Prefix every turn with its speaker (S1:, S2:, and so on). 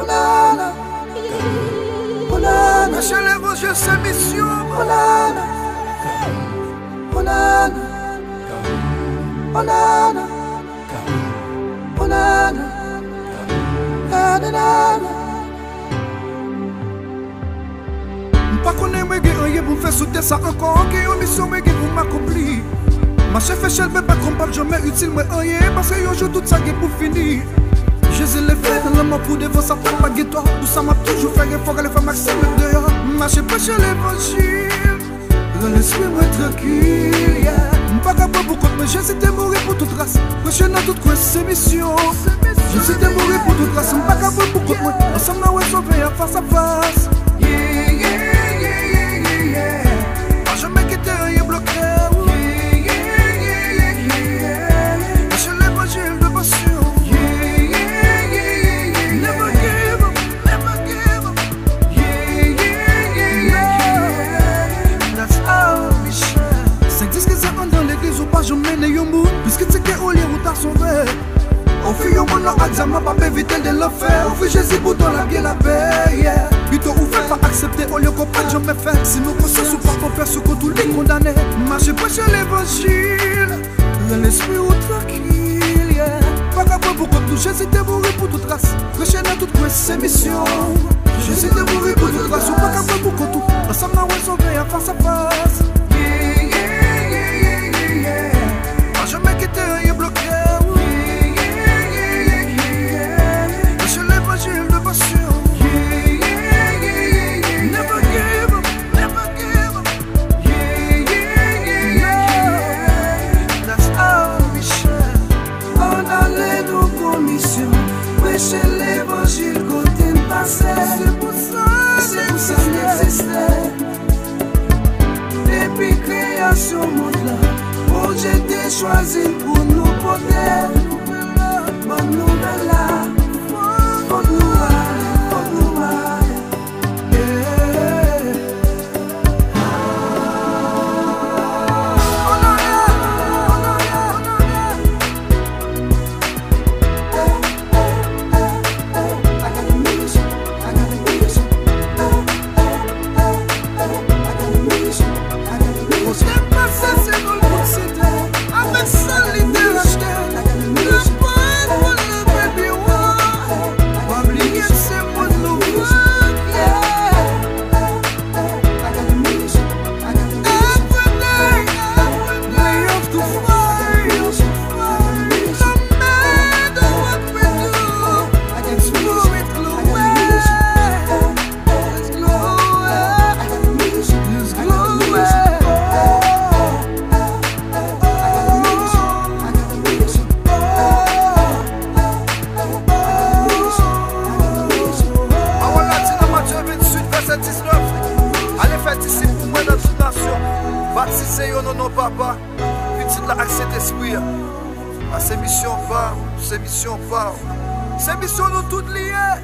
S1: Onana, Onana,
S2: Monsieur l'évangile, c'est mission.
S1: Onana, Onana, Onana, Onana, Onana.
S2: Pas qu'on aime rien pour faire sauter ça encore. Que une mission pour m'accomplir. Ma chef échelle, mais pas qu'on parle jamais utile, mais rien. Parce que yo joue tout ça pour finir. Jésus les fait dans l'amour pour devant sa tête, pas guettoir. Tout ça m'a toujours fait effort, les femmes maxime dehors. Ma chef échelle l'évangile. Laisse-moi tranquille, yeah. Pas capable pour contre, mais Jésus t'es mourir pour toute race. Prochaine à toute quoi, c'est mission. Jésus t'es mourir pour toute race. Pas capable pour contre, moi. Ensemble, nous sommes sauver face à face. Puisque tu sais qu'on les routes à sauver. On fait un bon examen, pas éviter de le faire. On fait Jésus pour dans la bien la paix. Plutôt ou fait pas accepter, on les comprend jamais fait. Si nous pensons ou pas qu'on fait ce qu'on tous les condamnés. Marchez prêcher l'évangile. L'esprit ou tranquille. Pas capable pour qu'on touche, Jésus t'est mourir pour toute race. Prêcher dans toute quoi, c'est mission. Jésus t'est mourir pour toute race. Pas capable pour qu'on tout. Ensemble, nous sommes sauvés face à face.
S1: Prêcher l'évangile côté passé. C'est pour ça n'existait. Depuis création monde là, oh j'ai été choisi pour nous porter. Bonne nouvelle là, bonne nouvelle, bonne nouvelle.
S2: Allez faites ici pour moi dans toute nation. Baptisez yo non papa. Petit la avec cet esprit. C'est mission pas, c'est mission pas. C'est mission nous toutes liées.